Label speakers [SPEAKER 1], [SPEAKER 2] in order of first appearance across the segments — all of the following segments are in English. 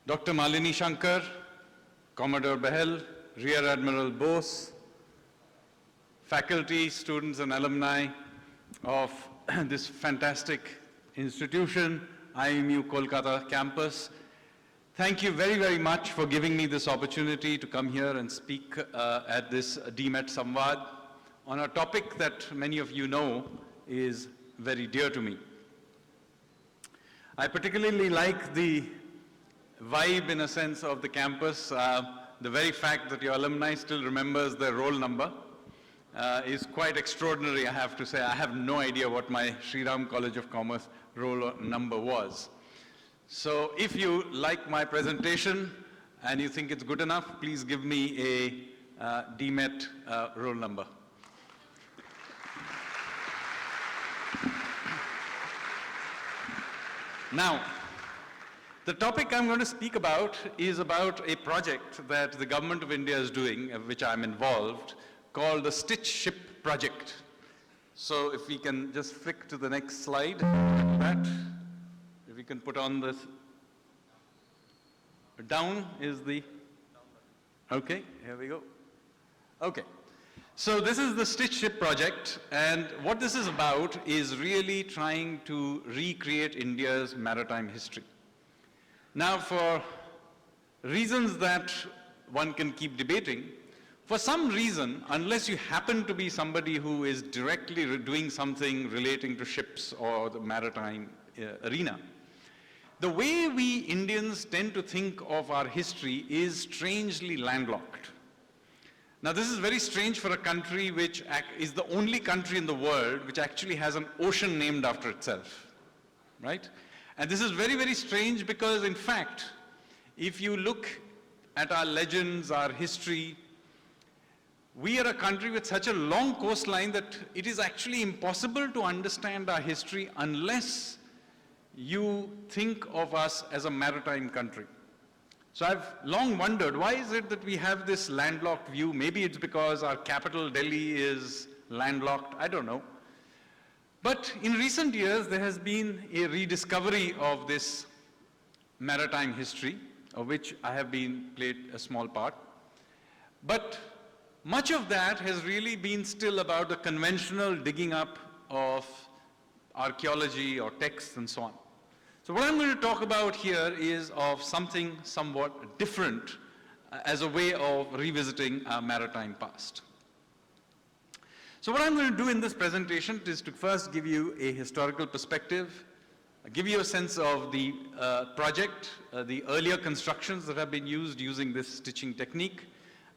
[SPEAKER 1] Dr. Malini Shankar, Commodore Behel, Rear Admiral Bose, faculty, students and alumni of this fantastic institution, IMU Kolkata campus. Thank you very, very much for giving me this opportunity to come here and speak at this DMET SAMVAAD on a topic that many of you know is very dear to me. I particularly like the vibe, in a sense, of the campus. The very fact that your alumni still remembers their roll number is quite extraordinary, I have to say. I have no idea what my Sri Ram College of Commerce roll number was. So if you like my presentation and you think it's good enough, please give me a DMET roll number. Now, the topic I'm going to speak about is about a project that the Government of India is doing, of which I'm involved, called the Stitch Ship Project. So if we can just flick to the next slide, if we can put on this, down is the, okay, here we go. Okay, so this is the Stitch Ship Project, and what this is about is really trying to recreate India's maritime history. Now, for reasons that one can keep debating, for some reason, unless you happen to be somebody who is directly doing something relating to ships or the maritime arena, the way we Indians tend to think of our history is strangely landlocked. Now, this is very strange for a country which is the only country in the world which actually has an ocean named after itself, right? And this is very, very strange because, in fact, if you look at our legends, our history, we are a country with such a long coastline that it is actually impossible to understand our history unless you think of us as a maritime country. So I've long wondered, why is it that we have this landlocked view? Maybe it's because our capital, Delhi, is landlocked. I don't know. But in recent years, there has been a rediscovery of this maritime history, of which I have played a small part. But much of that has really been still about the conventional digging up of archaeology or texts and so on. So what I'm going to talk about here is of something somewhat different as a way of revisiting our maritime past. So what I'm going to do in this presentation is to first give you a historical perspective, give you a sense of the project, the earlier constructions that have been used using this stitching technique,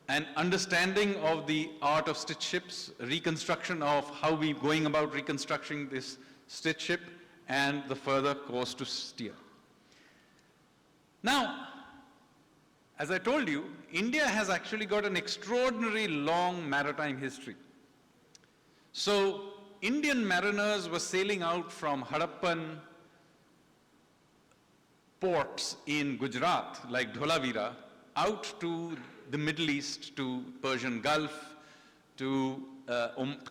[SPEAKER 1] an understanding of the art of stitch ships, reconstruction of how we're going about reconstructing this stitch ship, and the further course to steer. Now, as I told you, India has actually got an extraordinary long maritime history. So, Indian mariners were sailing out from Harappan ports in Gujarat, like Dholavira, out to the Middle East, to Persian Gulf, to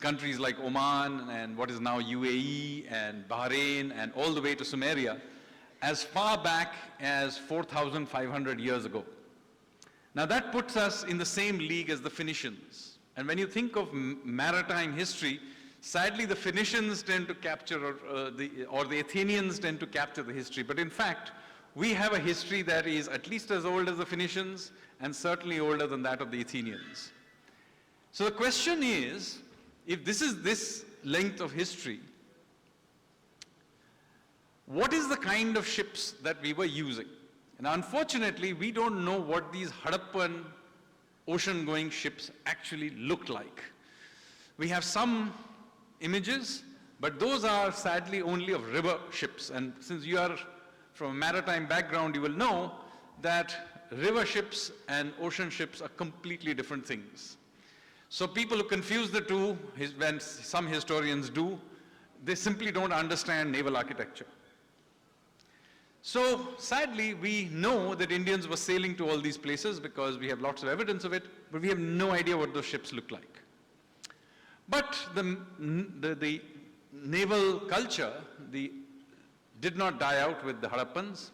[SPEAKER 1] countries like Oman and what is now UAE and Bahrain, and all the way to Sumeria, as far back as 4,500 years ago. Now that puts us in the same league as the Phoenicians. And when you think of maritime history, sadly the Phoenicians tend to capture, or the Athenians tend to capture the history. But in fact, we have a history that is at least as old as the Phoenicians and certainly older than that of the Athenians. So the question is, if this is this length of history, what is the kind of ships that we were using? And unfortunately, we don't know what these Harappan ocean-going ships actually looked like. We have some images, but those are sadly only of river ships. And since you are from a maritime background, you will know that river ships and ocean ships are completely different things. So people who confuse the two, when some historians do, they simply don't understand naval architecture. So sadly, we know that Indians were sailing to all these places because we have lots of evidence of it, but we have no idea what those ships look like. But the naval culture did not die out with the Harappans.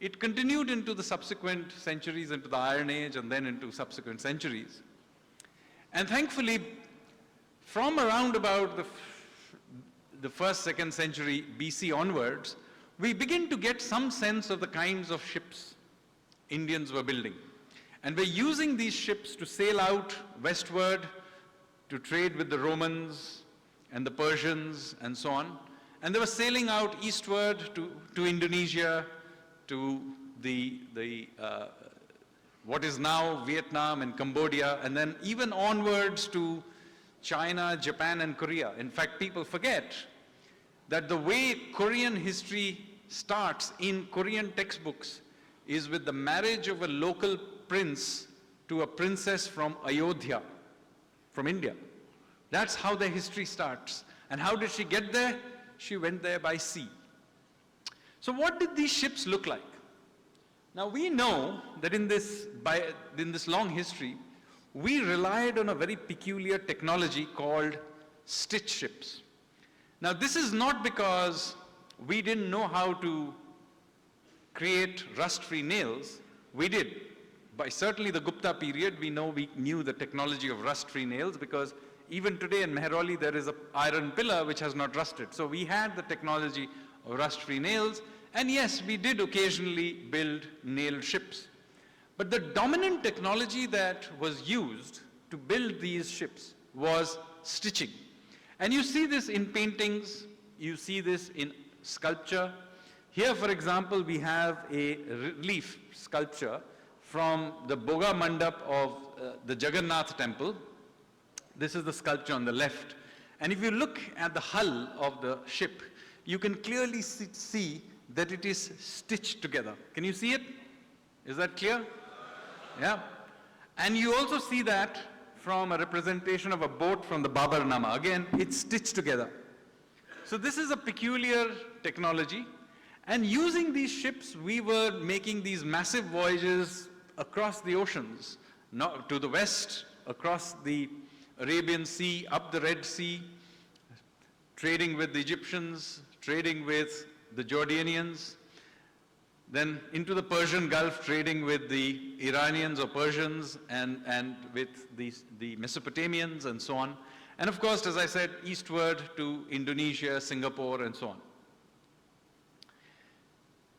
[SPEAKER 1] it continued into the subsequent centuries, into the Iron Age, and then into subsequent centuries. And thankfully, from around about the first, second century BC onwards, we begin to get some sense of the kinds of ships Indians were building. And we're using these ships to sail out westward, to trade with the Romans and the Persians and so on. And they were sailing out eastward to Indonesia, to what is now Vietnam and Cambodia, and then even onwards to China, Japan, and Korea. In fact, people forget that the way Korean history starts in Korean textbooks is with the marriage of a local prince to a princess from Ayodhya, from India. That's how their history starts. And how did she get there? She went there by sea. So what did these ships look like? Now we know that in this long history, we relied on a very peculiar technology called stitch ships. Now this is not because we didn't know how to create rust-free nails. We did. By certainly the Gupta period, we knew the technology of rust-free nails, because even today in Mehroli there is an iron pillar which has not rusted. So we had the technology of rust-free nails, and yes, we did occasionally build nailed ships. But the dominant technology that was used to build these ships was stitching. And you see this in paintings, you see this in sculpture. Here, for example, we have a relief sculpture from the Boga Mandap of the Jagannath temple. This is the sculpture on the left. And if you look at the hull of the ship, you can clearly see that it is stitched together. Can you see it? Is that clear? Yeah. And you also see that from a representation of a boat from the Babarnama. Again, it's stitched together. So this is a peculiar technology. And using these ships, we were making these massive voyages across the oceans, to the west, across the Arabian Sea, up the Red Sea, trading with the Egyptians, trading with the Jordanians, then into the Persian Gulf, trading with the Iranians or Persians, and with the Mesopotamians and so on. And of course, as I said, eastward to Indonesia, Singapore, and so on.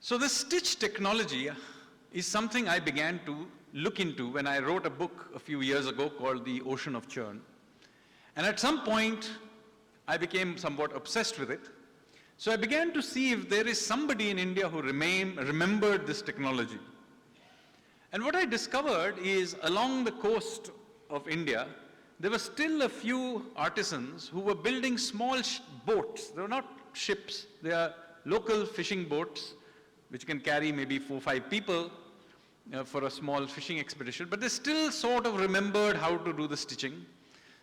[SPEAKER 1] So the stitch technology is something I began to look into when I wrote a book a few years ago called The Ocean of Churn. And at some point, I became somewhat obsessed with it. So I began to see if there is somebody in India who remembered this technology. And what I discovered is along the coast of India, there were still a few artisans who were building small boats. They were not ships, they are local fishing boats, which can carry maybe 4 or 5 people for a small fishing expedition, but they still sort of remembered how to do the stitching.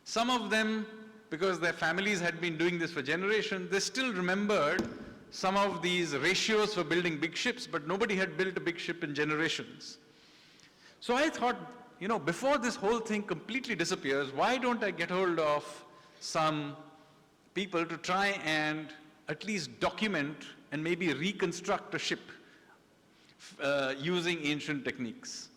[SPEAKER 1] Some of them, because their families had been doing this for generations, they still remembered some of these ratios for building big ships, but nobody had built a big ship in generations. So I thought, before this whole thing completely disappears, why don't I get hold of some people to try and at least document and maybe reconstruct a ship using ancient techniques.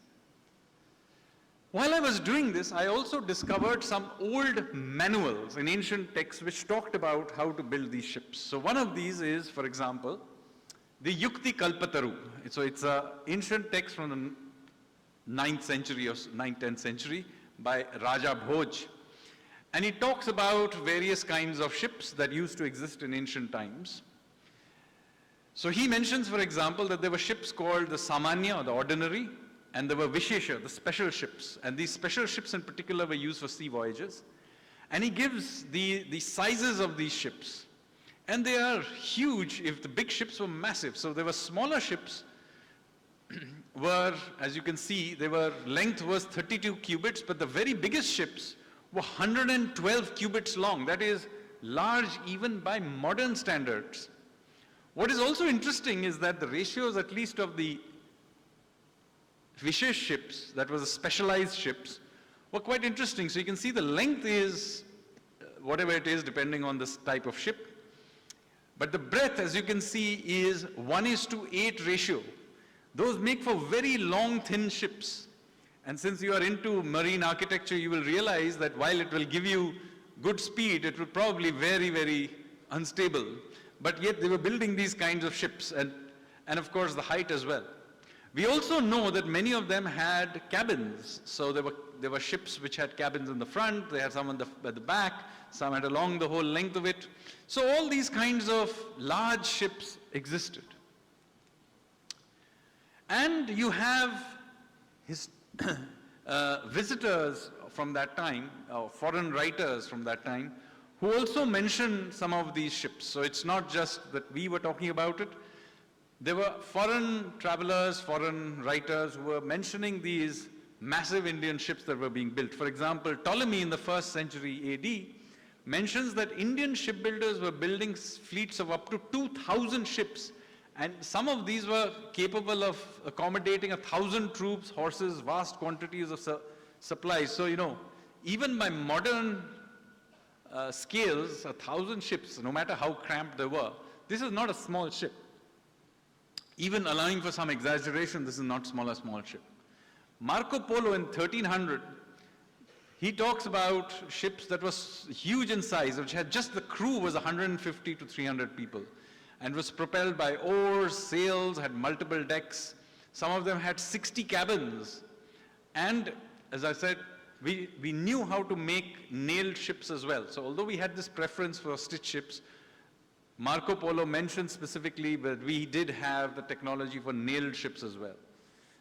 [SPEAKER 1] While I was doing this, I also discovered some old manuals in ancient texts which talked about how to build these ships. So one of these is, for example, the Yukti Kalpataru. So it's an ancient text from the 9th century or 9th, 10th century by Raja Bhoj. And he talks about various kinds of ships that used to exist in ancient times. So he mentions, for example, that there were ships called the Samanya, or the ordinary, and there were Vishesha, the special ships. And these special ships in particular were used for sea voyages. And he gives the sizes of these ships. And they are huge if the big ships were massive. So there were smaller ships were, as you can see, length was 32 cubits, but the very biggest ships were 112 cubits long. That is large even by modern standards. What is also interesting is that the ratios, at least of the Vishesh ships, that was the specialized ships, were quite interesting. So you can see the length is whatever it is, depending on this type of ship. But the breadth, as you can see, is 1:8 ratio. Those make for very long, thin ships. And since you are into marine architecture, you will realize that while it will give you good speed, it will probably very, very unstable. But yet they were building these kinds of ships, and of course the height as well. We also know that many of them had cabins. So there were ships which had cabins in the front, they had some at the back, some had along the whole length of it. So all these kinds of large ships existed. And you have visitors from that time, or foreign writers from that time, who also mention some of these ships. So it's not just that we were talking about it. There were foreign travelers, foreign writers who were mentioning these massive Indian ships that were being built. For example, Ptolemy in the 1st century AD mentions that Indian shipbuilders were building fleets of up to 2,000 ships. And some of these were capable of accommodating 1,000 troops, horses, vast quantities of supplies. So, you know, even by modern scales, 1,000 ships, no matter how cramped they were, this is not a small ship. Even allowing for some exaggeration, this is not a small ship. Marco Polo in 1300, he talks about ships that was huge in size, which had just the crew was 150 to 300 people, and was propelled by oars, sails, had multiple decks. Some of them had 60 cabins. And as I said, we knew how to make nailed ships as well. So although we had this preference for stitch ships, Marco Polo mentioned specifically that we did have the technology for nailed ships as well.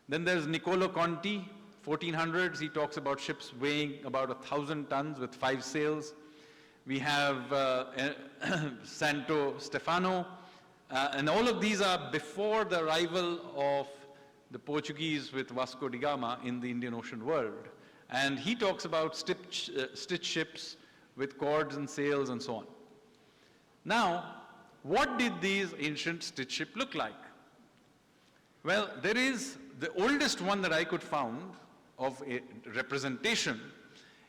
[SPEAKER 1] Then there's Niccolo Conti, 1400s. He talks about ships weighing about 1,000 tons with 5 sails. We have Santo Stefano, and all of these are before the arrival of the Portuguese with Vasco da Gama in the Indian Ocean world. And he talks about stitch ships with cords and sails and so on. Now, what did these ancient stitch ships look like? Well, there is the oldest one that I could find of a representation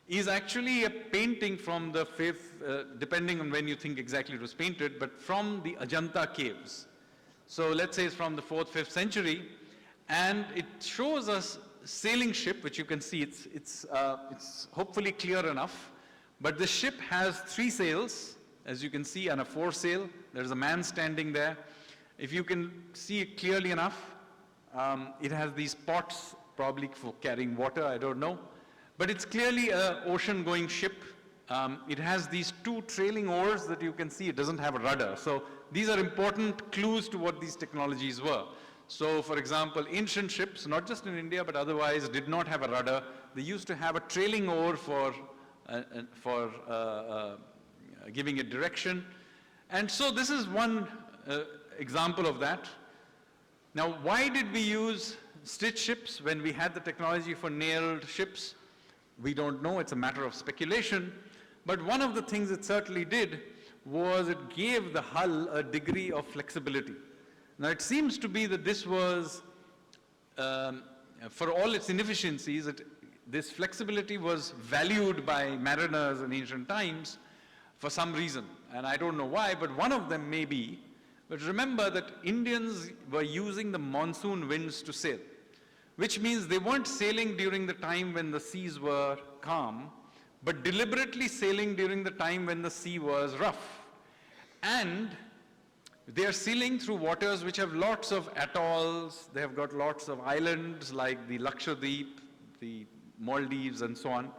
[SPEAKER 1] is actually a painting from the 5th, depending on when you think exactly it was painted, but from the Ajanta caves. So let's say it's from the 4th, 5th century, and it shows us sailing ship, which you can see, it's hopefully clear enough, but the ship has 3 sails, as you can see, and a foresail. There's a man standing there. If you can see it clearly enough, it has these pots, probably for carrying water, I don't know. But it's clearly an ocean-going ship. It has these 2 trailing oars that you can see. It doesn't have a rudder. So these are important clues to what these technologies were. So, for example, ancient ships, not just in India, but otherwise, did not have a rudder. They used to have a trailing oar for giving it direction. And so this is one example of that. Now, why did we use stitch ships when we had the technology for nailed ships? We don't know, it's a matter of speculation. But one of the things it certainly did was it gave the hull a degree of flexibility. Now, it seems to be that this was, for all its inefficiencies, this flexibility was valued by mariners in ancient times for some reason. And I don't know why, but one of them may be, but remember that Indians were using the monsoon winds to sail, which means they weren't sailing during the time when the seas were calm, but deliberately sailing during the time when the sea was rough. And they are sailing through waters which have lots of atolls, they have got lots of islands like the Lakshadweep, the Maldives and so on.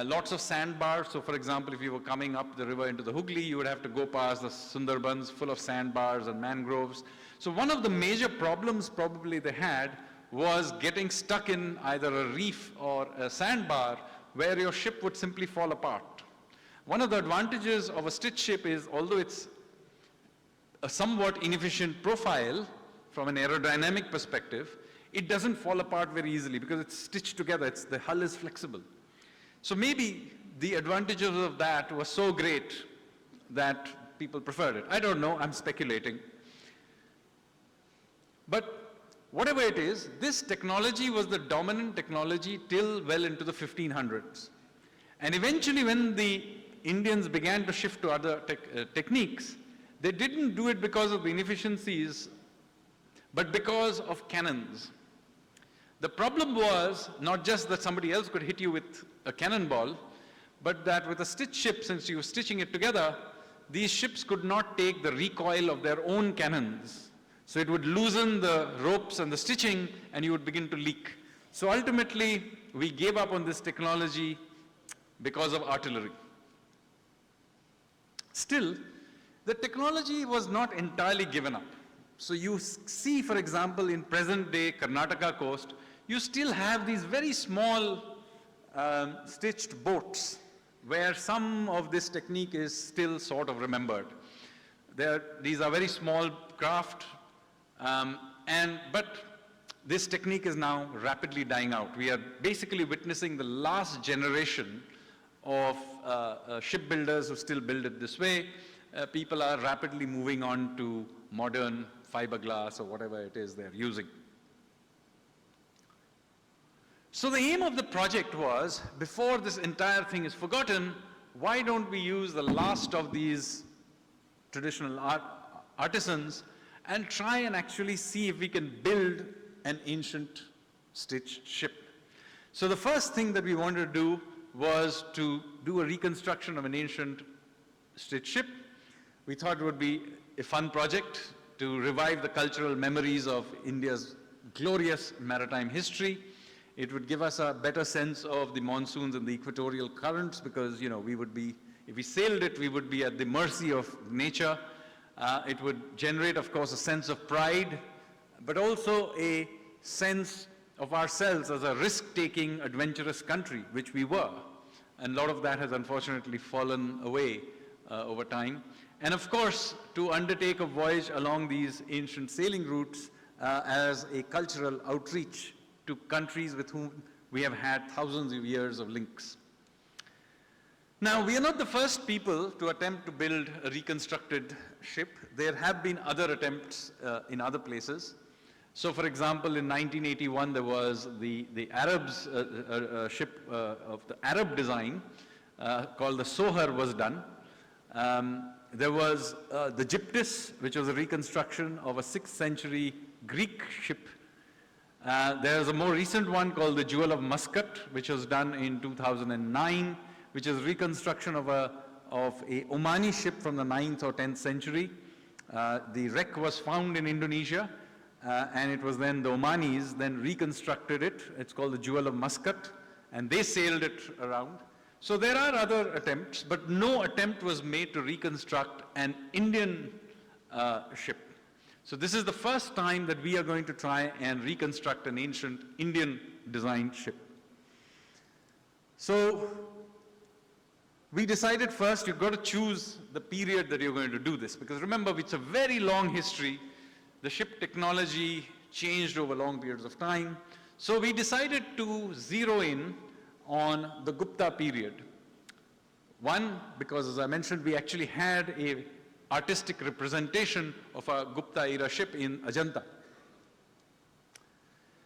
[SPEAKER 1] Lots of sandbars. So for example, if you were coming up the river into the Hooghly, you would have to go past the Sundarbans full of sandbars and mangroves. So one of the major problems probably they had was getting stuck in either a reef or a sandbar where your ship would simply fall apart. One of the advantages of a stitch ship is, although it's a somewhat inefficient profile from an aerodynamic perspective, it doesn't fall apart very easily because it's stitched together, the hull is flexible. So maybe the advantages of that were so great that people preferred it. I don't know, I'm speculating. But whatever it is, this technology was the dominant technology till well into the 1500s. And eventually when the Indians began to shift to other techniques, they didn't do it because of the inefficiencies, but because of cannons. The problem was not just that somebody else could hit you with a cannonball, but that with a stitch ship, since you were stitching it together, these ships could not take the recoil of their own cannons. So it would loosen the ropes and the stitching, and you would begin to leak. So ultimately, we gave up on this technology because of artillery. Still, the technology was not entirely given up. So you see, for example, in present-day Karnataka coast, you still have these very small stitched boats where some of this technique is still sort of remembered. These are very small craft, but this technique is now rapidly dying out. We are basically witnessing the last generation of shipbuilders who still build it this way. People are rapidly moving on to modern fiberglass or whatever it is they're using. So the aim of the project was, before this entire thing is forgotten, why don't we use the last of these traditional artisans and try and actually see if we can build an ancient stitched ship. So the first thing that we wanted to do was to do a reconstruction of an ancient stitched ship. We thought it would be a fun project to revive the cultural memories of India's glorious maritime history. It would give us a better sense of the monsoons and the equatorial currents, because, you know, we would be, if we sailed it, we would be at the mercy of nature. It would generate, of course, a sense of pride, but also a sense of ourselves as a risk-taking, adventurous country, which we were. And a lot of that has unfortunately fallen away over time. And of course, to undertake a voyage along these ancient sailing routes as a cultural outreach to countries with whom we have had thousands of years of links. Now, we are not the first people to attempt to build a reconstructed ship. There have been other attempts in other places. So, for example, in 1981, there was the Arabs, ship of the Arab design called the Sohar was done. There was the Gyptus, which was a reconstruction of a 6th century Greek ship. There's a more recent one called the Jewel of Muscat, which was done in 2009, which is reconstruction of a Omani ship from the 9th or 10th century. The wreck was found in Indonesia, and it was then the Omanis then reconstructed it. It's called the Jewel of Muscat, and they sailed it around. So there are other attempts, but no attempt was made to reconstruct an Indian ship. So this is the first time that we are going to try and reconstruct an ancient Indian designed ship. So we decided first you've got to choose the period that you're going to do this, because remember, it's a very long history. The ship technology changed over long periods of time. So we decided to zero in on the Gupta period. One, because as I mentioned, we actually had a artistic representation of a Gupta era ship in Ajanta.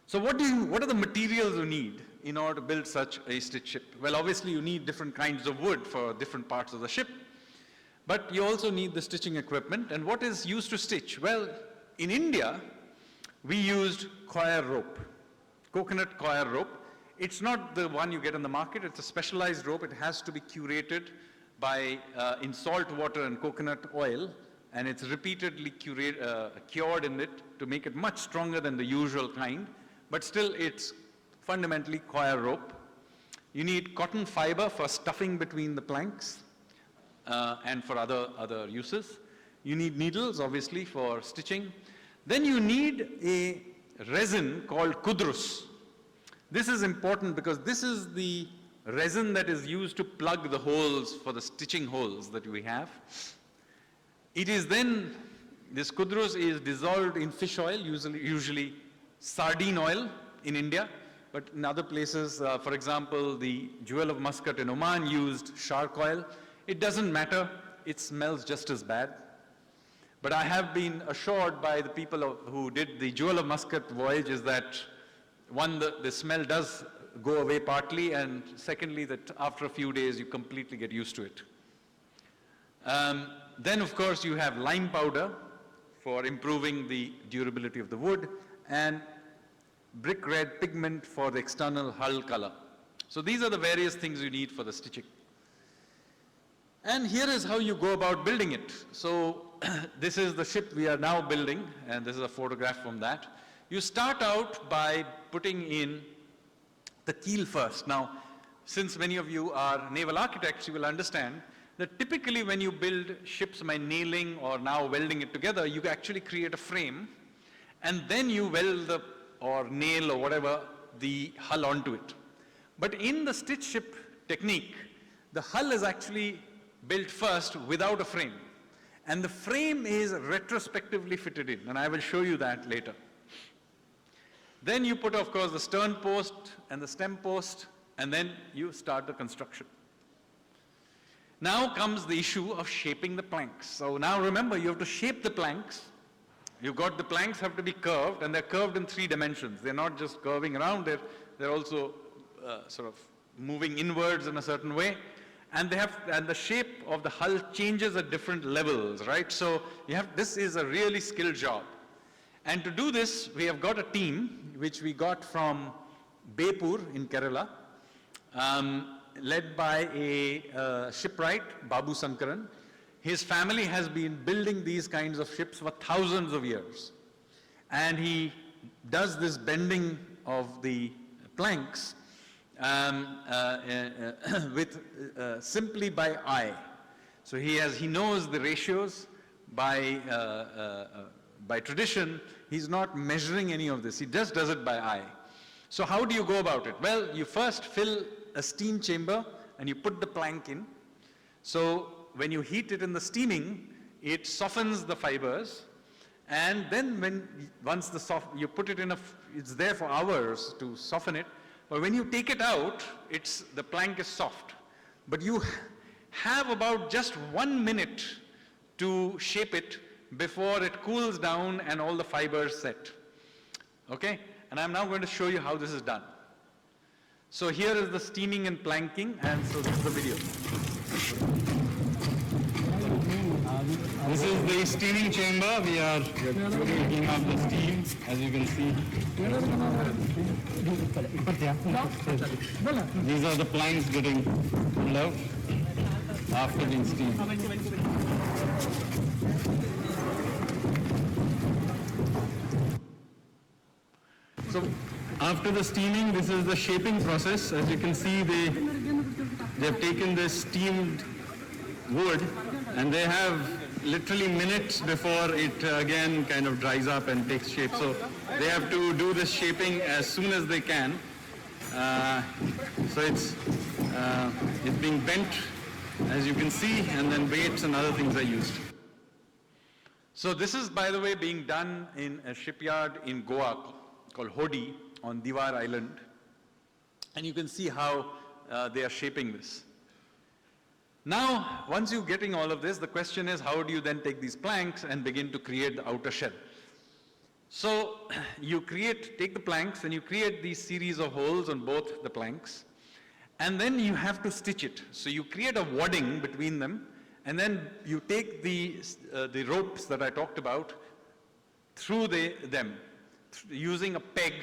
[SPEAKER 1] So what are the materials you need in order to build such a stitch ship? Well, obviously you need different kinds of wood for different parts of the ship, but you also need the stitching equipment. And what is used to stitch? Well, in India, we used coir rope, coconut coir rope. It's not the one you get in the market, it's a specialized rope. It has to be curated by in salt water and coconut oil, and it's repeatedly cured in it to make it much stronger than the usual kind, but still it's fundamentally coir rope. You need cotton fiber for stuffing between the planks and for other uses. You need needles, obviously, for stitching. Then you need a resin called kudrus. This is important because this is the resin that is used to plug the holes for the stitching holes that we have. It is then, this kudrus is dissolved in fish oil, usually sardine oil in India, but in other places, for example, the Jewel of Muscat in Oman used shark oil. It doesn't matter, it smells just as bad. But I have been assured by the people who did the Jewel of Muscat voyage is that, one, the smell does go away partly, and secondly, that after a few days you completely get used to it. Then, of course, you have lime powder for improving the durability of the wood, and brick red pigment for the external hull color. So these are the various things you need for the stitching. And here is how you go about building it. So this is the ship we are now building, and this is a photograph from that. You start out by putting in the keel first. Now, since many of you are naval architects, you will understand that typically when you build ships by nailing or now welding it together, you actually create a frame, and then you weld or nail or whatever the hull onto it. But in the stitch ship technique, the hull is actually built first without a frame. And the frame is retrospectively fitted in, and I will show you that later. Then you put, of course, the stern post and the stem post, and then you start the construction. Now comes the issue of shaping the planks. So now remember, you have to shape the planks. You've got the planks have to be curved, and they're curved in 3 dimensions. They're not just curving around, they're also sort of moving inwards in a certain way. And the shape of the hull changes at different levels, right? So this is a really skilled job. And to do this, we have got a team, which we got from Bepur in Kerala, led by a shipwright, Babu Sankaran. His family has been building these kinds of ships for thousands of years. And he does this bending of the planks simply by eye. So he knows the ratios by tradition. He's not measuring any of this. He just does it by eye. So how do you go about it? Well, you first fill a steam chamber and you put the plank in. So when you heat it in the steaming, it softens the fibers. And then once you put it in it's there for hours to soften it. But when you take it out, the plank is soft. But you have about just 1 minute to shape it before it cools down and all the fibers set. Okay? And I'm now going to show you how this is done. So here is the steaming and planking, and so this is the video. This is the steaming chamber. We are taking up the steam, as you can see. These are the planks getting pulled out after being steamed. So after the steaming, this is the shaping process. As you can see, they have taken this steamed wood, and they have literally minutes before it again kind of dries up and takes shape. So they have to do this shaping as soon as they can. So it's being bent, as you can see, and then weights and other things are used. So this is, by the way, being done in a shipyard in Goa called Hodi on Diwar Island. And you can see how they are shaping this. Now, once you're getting all of this, the question is, how do you then take these planks and begin to create the outer shell? So you take the planks and you create these series of holes on both the planks, and then you have to stitch it. So you create a wadding between them, and then you take the ropes that I talked about through them using a peg.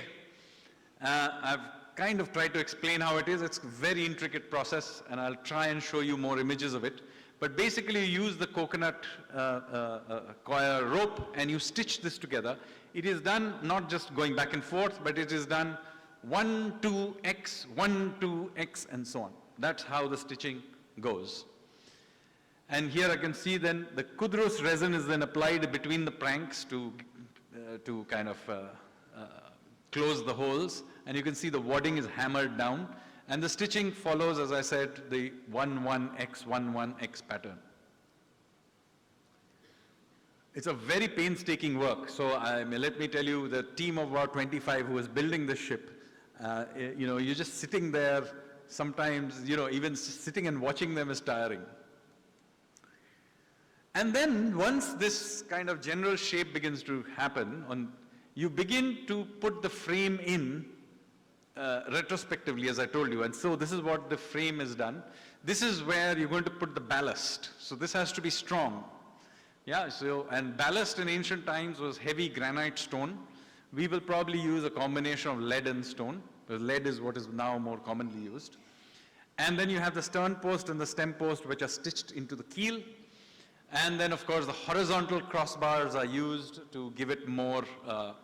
[SPEAKER 1] I've kind of tried to explain how it is. It's a very intricate process, and I'll try and show you more images of it. But basically, you use the coconut coir rope, and you stitch this together. It is done not just going back and forth, but it is done 1, 2, X, 1, 2, X, and so on. That's how the stitching goes. And here I can see then the kudrus resin is then applied between the planks to kind of close the holes. And you can see the wadding is hammered down. And the stitching follows, as I said, the 1, 1, X, 1, 1, X pattern. It's a very painstaking work. So let me tell you, the team of about 25 who was building this ship, you're just sitting there. Sometimes, even sitting and watching them is tiring. And then once this kind of general shape begins to happen, you begin to put the frame in retrospectively, as I told you. And so this is what the frame is done. This is where you're going to put the ballast. So this has to be strong. Yeah, so, and ballast in ancient times was heavy granite stone. We will probably use a combination of lead and stone, because lead is what is now more commonly used. And then you have the stern post and the stem post, which are stitched into the keel. And then, of course, the horizontal crossbars are used to give it more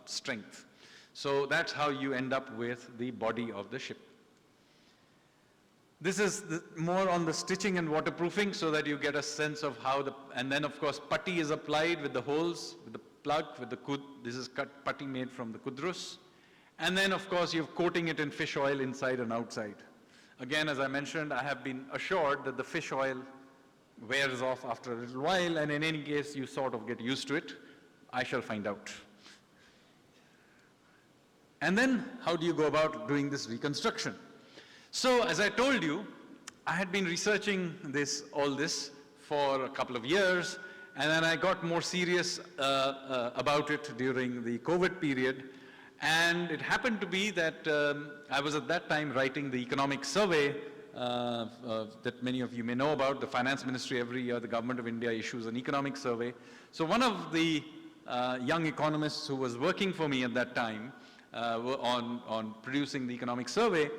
[SPEAKER 1] strength. So that's how you end up with the body of the ship. This is more on the stitching and waterproofing so that you get a sense of how and then, of course, putty is applied with the holes, with the plug, with the this is putty made from the kudrus. And then, of course, you're coating it in fish oil inside and outside. Again, as I mentioned, I have been assured that the fish oil wears off after a little while, and in any case, you sort of get used to it. I shall find out. And then, how do you go about doing this reconstruction? So, as I told you, I had been researching all this for a couple of years, and then I got more serious about it during the COVID period. And it happened to be that I was at that time writing the economic survey that many of you may know about. The Finance Ministry, every year, the Government of India issues an economic survey. So one of the young economists who was working for me at that time on producing the economic survey,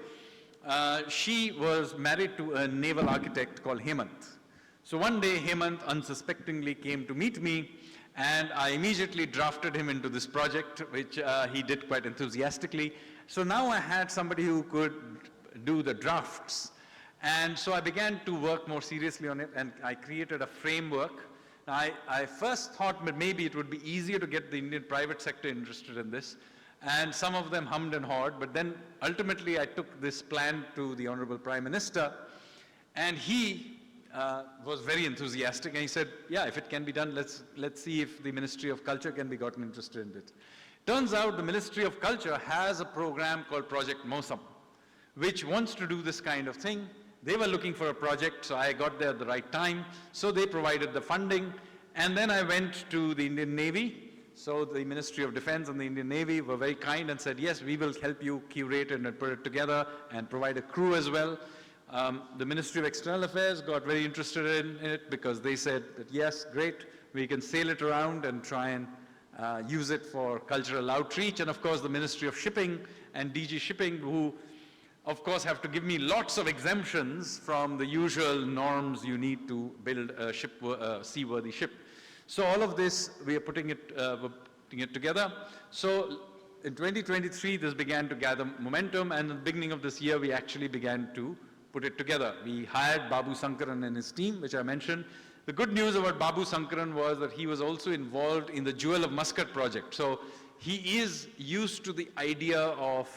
[SPEAKER 1] she was married to a naval architect called Hemant. So one day, Hemant unsuspectingly came to meet me, and I immediately drafted him into this project, which he did quite enthusiastically. So now I had somebody who could do the drafts. And so I began to work more seriously on it, and I created a framework. I first thought that maybe it would be easier to get the Indian private sector interested in this, and some of them hummed and hawed, but then ultimately I took this plan to the Honorable Prime Minister, and he was very enthusiastic, and he said, yeah, if it can be done, let's see if the Ministry of Culture can be gotten interested in it. Turns out the Ministry of Culture has a program called Project Mosam, which wants to do this kind of thing. They were looking for a project, so I got there at the right time. So they provided the funding, and then I went to the Indian Navy. So the Ministry of Defense and the Indian Navy were very kind and said, yes, we will help you curate it and put it together and provide a crew as well. The Ministry of External Affairs got very interested in it because they said that, yes, great, we can sail it around and try and use it for cultural outreach. And of course, the Ministry of Shipping and DG Shipping, who of course have to give me lots of exemptions from the usual norms you need to build a seaworthy ship. So all of this, we're putting it together. So in 2023, this began to gather momentum, and at the beginning of this year, we actually began to put it together. We hired Babu Sankaran and his team, which I mentioned. The good news about Babu Sankaran was that he was also involved in the Jewel of Muscat project. So he is used to the idea of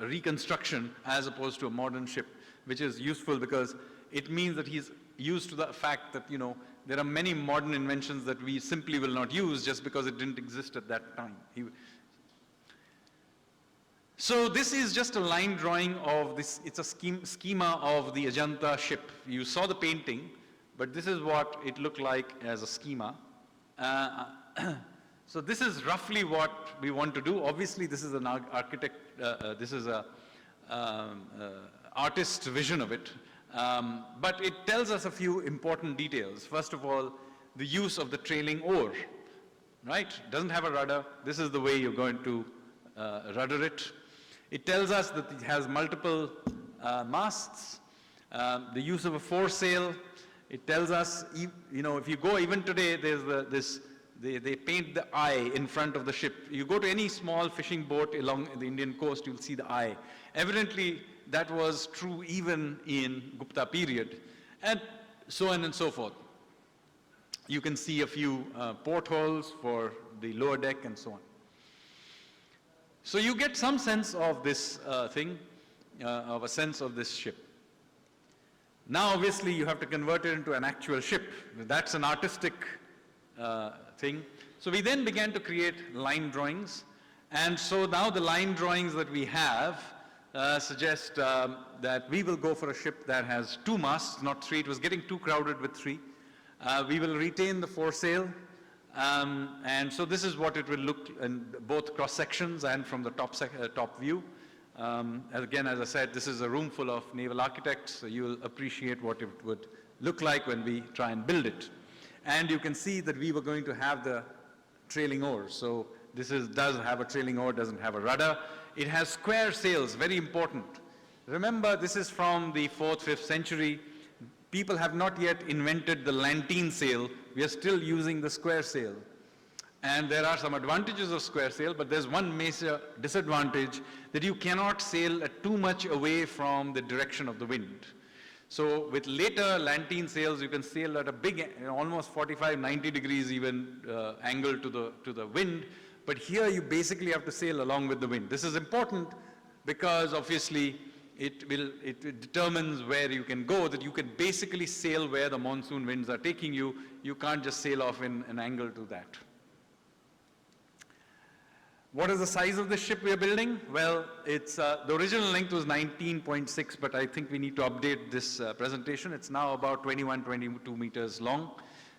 [SPEAKER 1] reconstruction as opposed to a modern ship, which is useful because it means that he's used to the fact that, you know, there are many modern inventions that we simply will not use just because it didn't exist at that time. So this is just a line drawing of this, it's a schema of the Ajanta ship. You saw the painting, but this is what it looked like as a schema. So this is roughly what we want to do. Obviously, this is an architect, this is a artist's vision of it. But it tells us a few important details. First of all, the use of the trailing oar, right? Doesn't have a rudder. This is the way you're going to rudder it. It tells us that it has multiple masts, the use of a foresail. It tells us, you know, if you go even today, there's they paint the eye in front of the ship. You go to any small fishing boat along the Indian coast, you'll see the eye. Evidently, that was true even in Gupta period, and so on and so forth. You can see a few portholes for the lower deck and so on. So you get some sense of this of a sense of this ship. Now, obviously, you have to convert it into an actual ship. That's an artistic thing. So we then began to create line drawings. And so now the line drawings that we have suggest that we will go for a ship that has 2 masts, not 3. It was getting too crowded with 3. We will retain the foresail. And so this is what it will look in both cross sections and from the top view. Again, as I said, this is a room full of naval architects, so you will appreciate what it would look like when we try and build it. And you can see that we were going to have the trailing oars. So this does have a trailing oar, doesn't have a rudder. It has square sails, very important. Remember, this is from the 4th, 5th century. People have not yet invented the lantern sail. We are still using the square sail. And there are some advantages of square sail, but there's one major disadvantage, that you cannot sail too much away from the direction of the wind. So with later lantern sails, you can sail at a big, almost 45, 90 degrees even angle to the wind. But here you basically have to sail along with the wind. This is important because obviously it determines where you can go, that you can basically sail where the monsoon winds are taking you. You can't just sail off in an angle to that. What is the size of the ship we are building? Well, it's, the original length was 19.6, but I think we need to update this presentation. It's now about 21, 22 meters long.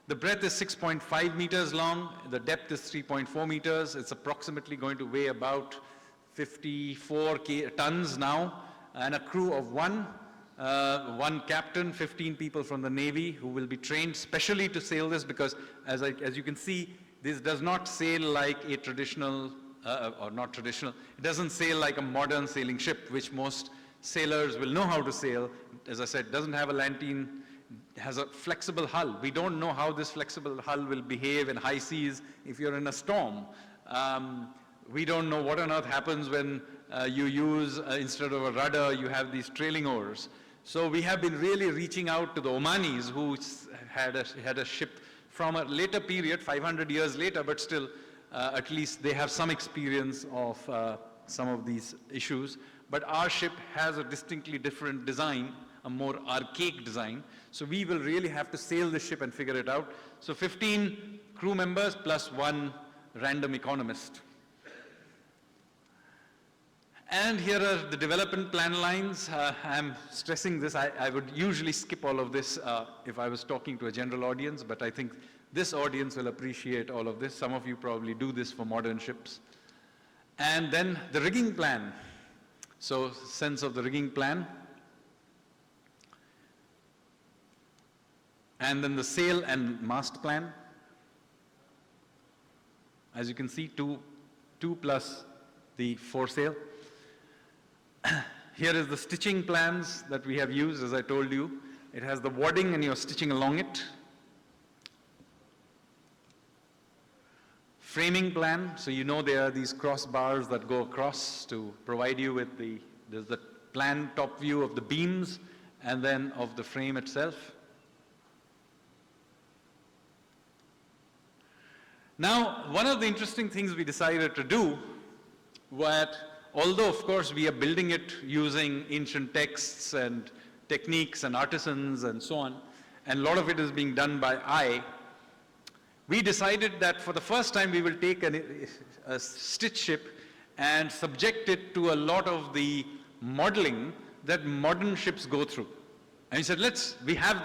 [SPEAKER 1] The breadth is 6.5 meters long. The depth is 3.4 meters. It's approximately going to weigh about 54 tons now, and a crew of one captain, 15 people from the Navy who will be trained specially to sail this, because as you can see, this does not sail like a traditional or not traditional, it doesn't sail like a modern sailing ship, which most sailors will know how to sail. As I said, doesn't have a lantern, has a flexible hull. We don't know how this flexible hull will behave in high seas if you're in a storm. We don't know what on earth happens when you use, instead of a rudder, you have these trailing oars. So we have been really reaching out to the Omanis, who had a ship from a later period, 500 years later, but still, at least they have some experience of some of these issues. But our ship has a distinctly different design, a more archaic design. So we will really have to sail the ship and figure it out. So 15 crew members plus one random economist. And here are the development plan lines. I'm stressing this. I would usually skip all of this if I was talking to a general audience, but I think this audience will appreciate all of this. Some of you probably do this for modern ships. And then the rigging plan. So sense of the rigging plan. And then the sail and mast plan. As you can see, two plus the foresail. Here is the stitching plans that we have used, as I told you. It has the wadding and you're stitching along it. Framing plan, so you know there are these crossbars that go across to provide you with there's the plan top view of the beams and then of the frame itself. Now, one of the interesting things we decided to do was, although of course we are building it using ancient texts and techniques and artisans and so on, and a lot of it is being done by eye, we decided that for the first time we will take a stitch ship and subject it to a lot of the modeling that modern ships go through. And we said, we have,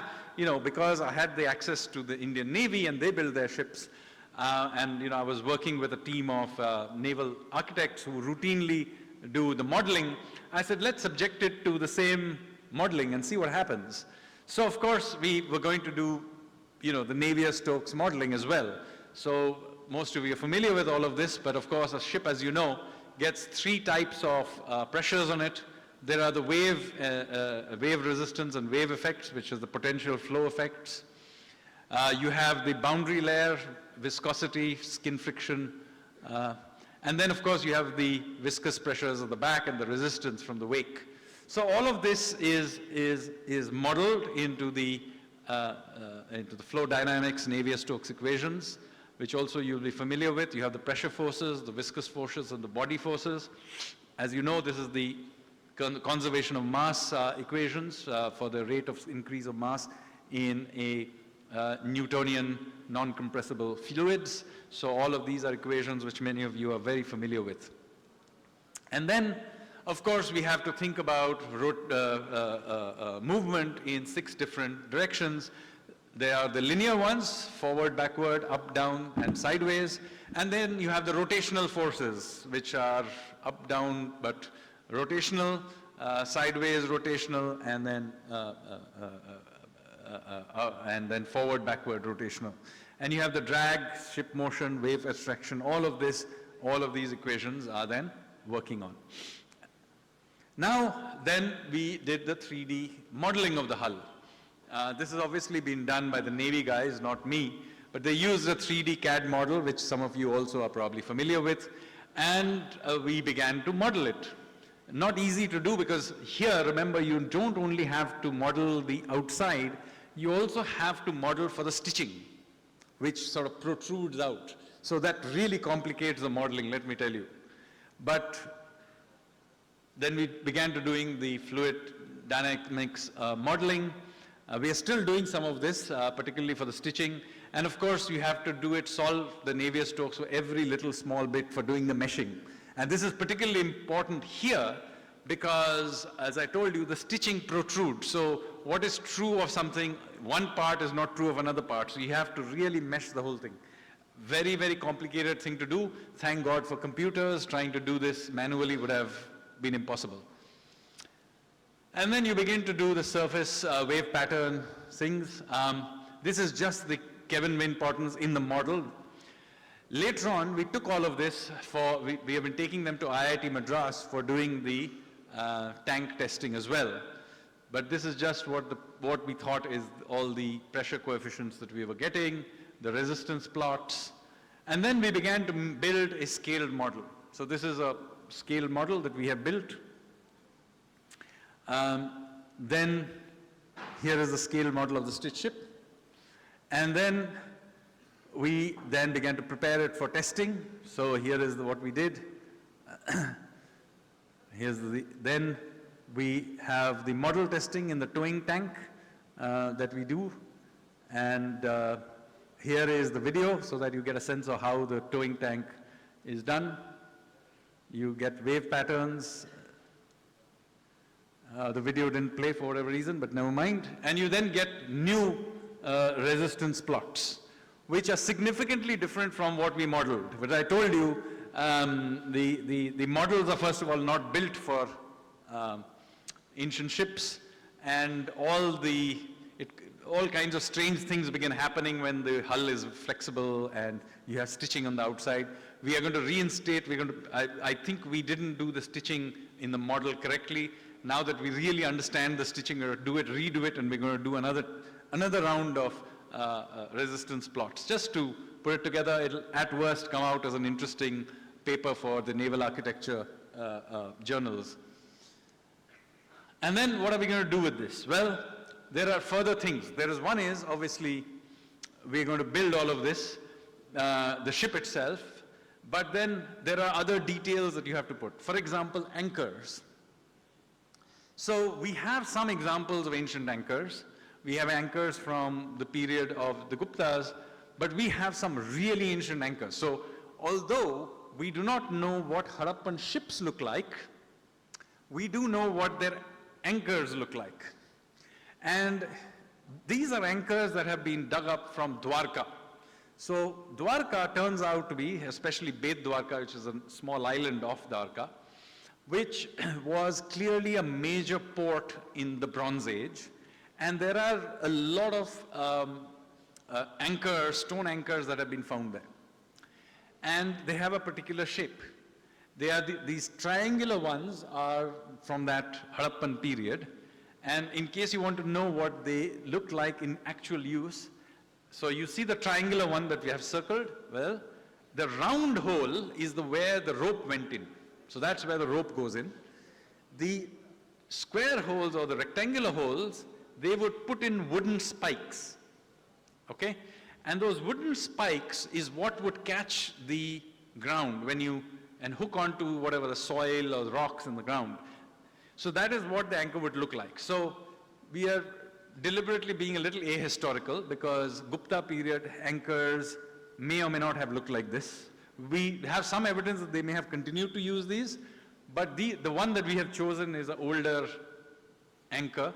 [SPEAKER 1] because I had the access to the Indian Navy and they build their ships, and I was working with a team of naval architects who routinely do the modeling. I said, let's subject it to the same modeling and see what happens. So of course we were going to do the Navier-Stokes modeling as well. So most of you are familiar with all of this, but of course a ship, as you know, gets three types of pressures on it. There are the wave resistance and wave effects, which is the potential flow effects. You have the boundary layer, viscosity, skin friction, and then of course you have the viscous pressures of the back and the resistance from the wake. So all of this is modeled into the flow dynamics Navier-Stokes equations, which also you'll be familiar with. You have the pressure forces, the viscous forces, and the body forces. As you know, this is the conservation of mass equations for the rate of increase of mass in a Newtonian non-compressible fluids. So all of these are equations which many of you are very familiar with. And then, of course, we have to think about movement in 6 different directions. There are the linear ones, forward, backward, up, down, and sideways. And then you have the rotational forces, which are up, down, but rotational, sideways, rotational, and then and then forward, backward, rotational. And you have the drag, ship motion, wave attraction, all of this, all of these equations are then working on. Now, then we did the 3D modeling of the hull. This has obviously been done by the Navy guys, not me, but they used a 3D CAD model, which some of you also are probably familiar with, and we began to model it. Not easy to do because here, remember, you don't only have to model the outside, you also have to model for the stitching, which sort of protrudes out. So that really complicates the modeling, let me tell you. But then we began to doing the fluid dynamics modeling. We are still doing some of this, particularly for the stitching. And of course, you have to do it, solve the Navier-Stokes for every little small bit for doing the meshing. And this is particularly important here because, as I told you, the stitching protrudes. So what is true of something, one part is not true of another part. So you have to really mesh the whole thing. Very, very complicated thing to do. Thank God for computers. Trying to do this manually would have been impossible. And then you begin to do the surface wave pattern things. This is just the Kevin Wynne patterns in the model. Later on, we took all of this for, we have been taking them to IIT Madras for doing the tank testing as well. But this is just what we thought is all the pressure coefficients that we were getting, the resistance plots. And then we began to build a scaled model. So this is a scaled model that we have built. Then here is the scaled model of the stitch ship. And then we then began to prepare it for testing. So here is what we did. Then we have the model testing in the towing tank that we do. And here is the video so that you get a sense of how the towing tank is done. You get wave patterns. The video didn't play for whatever reason, but never mind. And you then get new resistance plots, which are significantly different from what we modeled. But I told you, the models are first of all not built for ancient ships, and all kinds of strange things begin happening when the hull is flexible and you have stitching on the outside. We are going to reinstate, I think we didn't do the stitching in the model correctly. Now that we really understand the stitching, we're going to redo it, and we're going to do another round of resistance plots. Just to put it together, it'll at worst come out as an interesting paper for the naval architecture journals. And then what are we going to do with this? Well, there are further things. One is, obviously, we're going to build all of this, the ship itself, but then there are other details that you have to put. For example, anchors. So we have some examples of ancient anchors. We have anchors from the period of the Guptas, but we have some really ancient anchors. So although we do not know what Harappan ships look like, we do know what their anchors look like. And these are anchors that have been dug up from Dwarka. So Dwarka turns out to be, especially Bet Dwarka, which is a small island off Dwarka, which was clearly a major port in the Bronze Age. And there are a lot of anchors, stone anchors that have been found there. And they have a particular shape. They are these triangular ones are from that Harappan period. And in case you want to know what they look like in actual use, so you see the triangular one that we have circled? Well, the round hole is where the rope went in. So that's where the rope goes in. The square holes or the rectangular holes, they would put in wooden spikes, okay? And those wooden spikes is what would catch the ground and hook onto whatever the soil or the rocks in the ground. So that is what the anchor would look like. So we are deliberately being a little ahistorical because Gupta period anchors may or may not have looked like this. We have some evidence that they may have continued to use these, but the one that we have chosen is an older anchor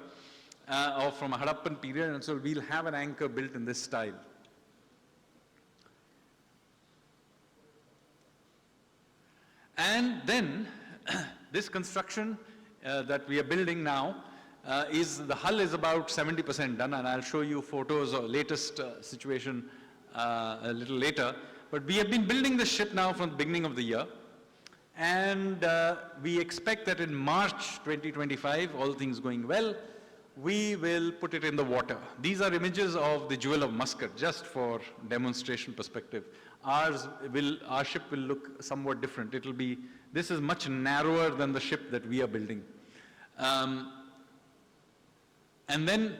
[SPEAKER 1] or from a Harappan period, and so we'll have an anchor built in this style. And then this construction that we are building now the hull is about 70% done, and I'll show you photos of latest situation a little later. But we have been building the ship now from the beginning of the year, and we expect that in March 2025, all things going well, we will put it in the water. These are images of the Jewel of Muscat, just for demonstration perspective. Our ship will look somewhat different. This is much narrower than the ship that we are building. And then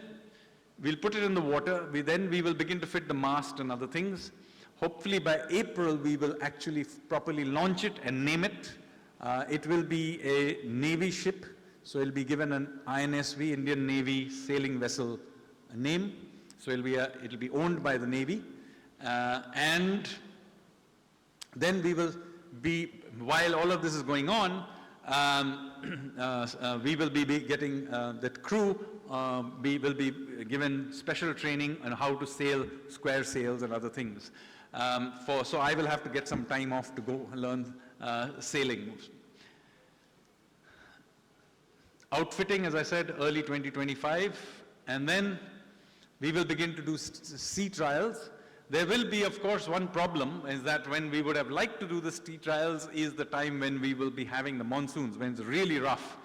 [SPEAKER 1] we'll put it in the water. Then we will begin to fit the mast and other things. Hopefully by April, we will actually properly launch it and name it. It will be a Navy ship, so it'll be given an INSV, Indian Navy sailing vessel name. So it'll be owned by the Navy. And then we will be, while all of this is going on, we will be getting that crew. We will be given special training on how to sail square sails and other things. So I will have to get some time off to go learn sailing. Outfitting, as I said, early 2025, and then we will begin to do sea trials. There will be, of course, one problem, is that when we would have liked to do the sea trials is the time when we will be having the monsoons, when it's really rough.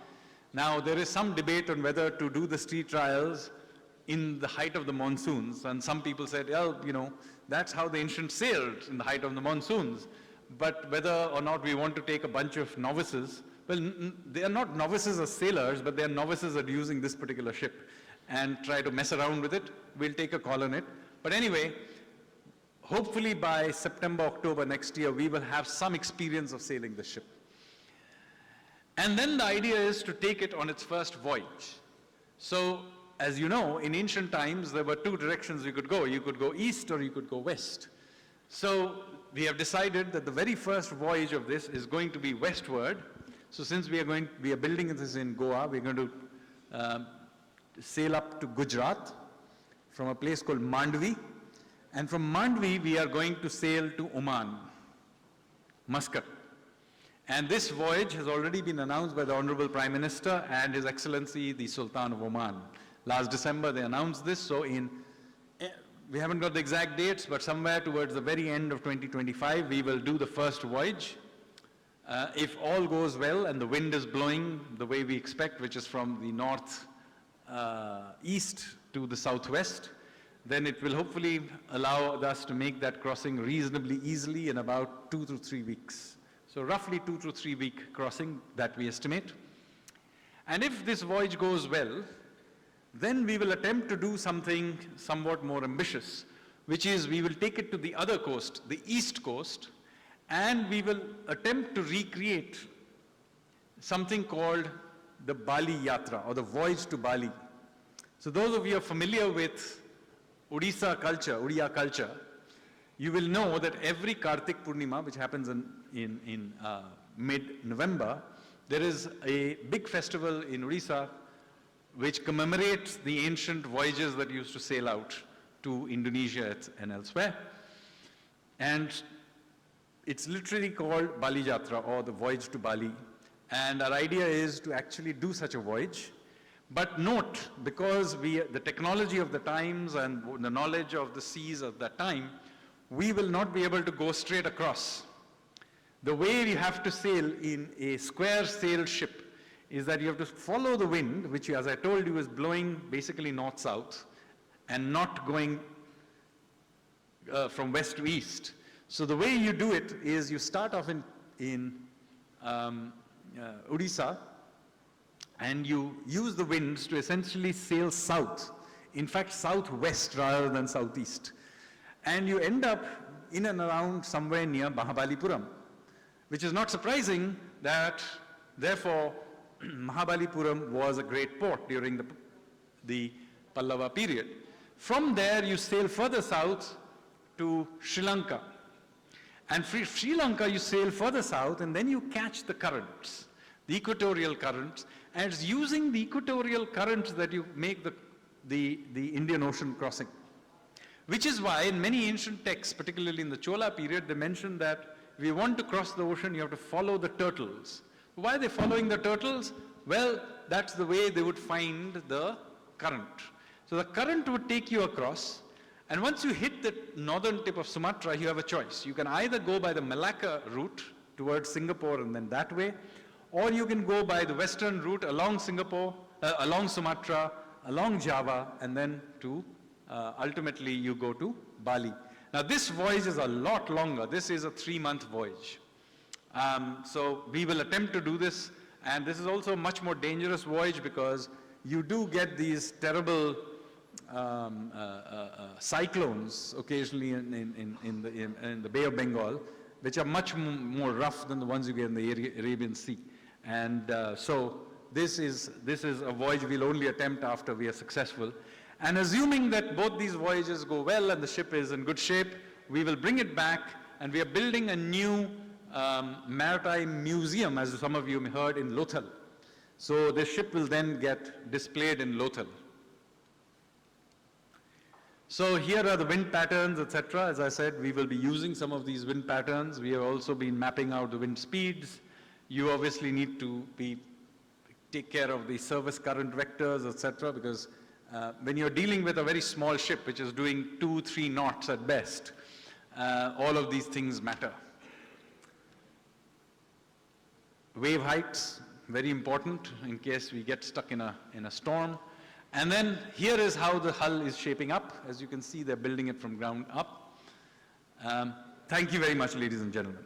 [SPEAKER 1] Now, there is some debate on whether to do the sea trials in the height of the monsoons, and some people said, well, that's how the ancients sailed, in the height of the monsoons. But whether or not we want to take a bunch of novices, well, they are not novices as sailors, but they are novices at using this particular ship, and try to mess around with it. We'll take a call on it. But anyway, hopefully by September, October next year, we will have some experience of sailing the ship. And then the idea is to take it on its first voyage. So, as you know, in ancient times, there were two directions you could go. You could go east or you could go west. So, we have decided that the very first voyage of this is going to be westward. So, since we are building this in Goa, we're going to sail up to Gujarat from a place called Mandvi. And from Mandvi, we are going to sail to Oman, Muscat. And this voyage has already been announced by the Honorable Prime Minister and His Excellency, the Sultan of Oman. Last December, they announced this. So we haven't got the exact dates, but somewhere towards the very end of 2025, we will do the first voyage. If all goes well and the wind is blowing the way we expect, which is from the north east to the southwest, then it will hopefully allow us to make that crossing reasonably easily in about 2 to 3 weeks. So roughly 2 to 3 week crossing that we estimate. And if this voyage goes well, then we will attempt to do something somewhat more ambitious, which is we will take it to the other coast, the east coast, and we will attempt to recreate something called the Bali Yatra, or the voyage to Bali. So those of you who are familiar with Odisha culture, Odia culture, you will know that every Kartik Purnima, which happens in mid-November, there is a big festival in Odisha which commemorates the ancient voyages that used to sail out to Indonesia and elsewhere. And it's literally called Bali Yatra, or the voyage to Bali. And our idea is to actually do such a voyage. But note, because the technology of the times and the knowledge of the seas of that time, we will not be able to go straight across. The way you have to sail in a square sail ship is that you have to follow the wind, which, as I told you, is blowing basically north-south and not going from west to east. So the way you do it is you start off in Odisha, and you use the winds to essentially sail south, in fact southwest rather than southeast. And you end up in and around somewhere near Mahabalipuram, which is not surprising that, therefore, Mahabalipuram was a great port during the Pallava period. From there, you sail further south to Sri Lanka. And from Sri Lanka, you sail further south, and then you catch the currents, the equatorial currents, and it's using the equatorial currents that you make the Indian Ocean crossing. Which is why in many ancient texts, particularly in the Chola period, they mention that if you want to cross the ocean, you have to follow the turtles. Why are they following the turtles? Well, that's the way they would find the current. So the current would take you across, and once you hit the northern tip of Sumatra, you have a choice. You can either go by the Malacca route towards Singapore and then that way, or you can go by the western route along Singapore, along Sumatra, along Java, and then to, ultimately you go to Bali. Now this voyage is a lot longer. This is a 3-month voyage. So we will attempt to do this, and this is also a much more dangerous voyage because you do get these terrible cyclones occasionally in the Bay of Bengal, which are much more rough than the ones you get in the Arabian Sea. And so this is a voyage we'll only attempt after we are successful. And assuming that both these voyages go well and the ship is in good shape, we will bring it back, and we are building a new maritime museum, as some of you heard, in Lothal. So the ship will then get displayed in Lothal. So here are the wind patterns, etc. As I said, we will be using some of these wind patterns. We have also been mapping out the wind speeds. You obviously need to take care of the service current vectors, etc., because when you're dealing with a very small ship, which is doing 2-3 knots at best, all of these things matter. Wave heights, very important in case we get stuck in a storm. And then here is how the hull is shaping up. As you can see, they're building it from ground up. Thank you very much, ladies and gentlemen.